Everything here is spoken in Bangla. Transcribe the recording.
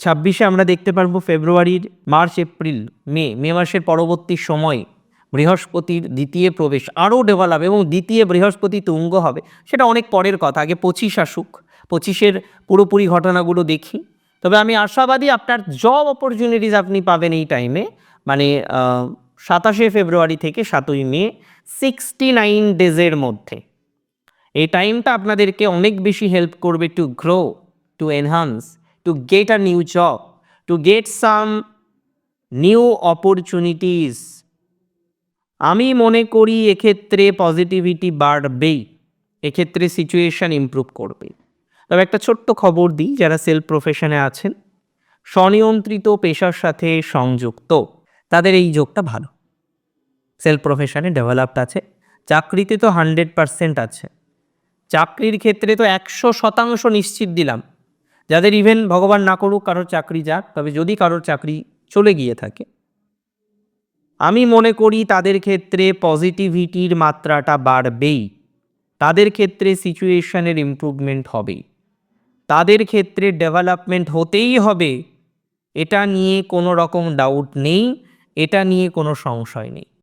26-এ আমরা দেখতে পারবো ফেব্রুয়ারির মার্চ এপ্রিল মে মাসের পরবর্তী সময় বৃহস্পতির দ্বিতীয় প্রবেশ আরও ডেভেলপ এবং দ্বিতীয় বৃহস্পতি তুঙ্গ হবে, সেটা অনেক পরের কথা। আগে 25 আসুক, 25-এর পুরোপুরি ঘটনাগুলো দেখি। তবে আমি আশাবাদী আপনার জব অপরচুনিটিস আপনি পাবেন এই টাইমে, মানে 27শে ফেব্রুয়ারি থেকে 7ই মে, 69 ডেজের মধ্যে। এই টাইমটা আপনাদেরকে অনেক বেশি হেল্প করবে to grow, two enhance, to get a new job, to get some new opportunities. আমি মনে করি এক্ষেত্রে পজিটিভিটি বাড়বেই, এক্ষেত্রে সিচুয়েশান ইমপ্রুভ করবে। তবে একটা ছোট্ট খবর দিই, যারা সেলফ প্রফেশনে আছেন, স্বনিয়ন্ত্রিত পেশার সাথে সংযুক্ত, তাদের এই যোগটা ভালো। সেলফ প্রফেশনে ডেভেলপড আছে, চাকরিতে তো 100% আছে, চাকরির ক্ষেত্রে তো 100% নিশ্চিত দিলাম। যাদের ইভেন ভগবান না করুক কারোর চাকরি যাক, তবে যদি কারোর চাকরি চলে গিয়ে থাকে, আমি মনে করি তাদের ক্ষেত্রে পজিটিভিটির মাত্রাটা বাড়বেই, তাদের ক্ষেত্রে সিচুয়েশনের ইমপ্রুভমেন্ট হবেই, তাদের ক্ষেত্রে ডেভেলপমেন্ট হতেই হবে। এটা নিয়ে কোনো রকম ডাউট নেই, এটা নিয়ে কোনো সংশয় নেই।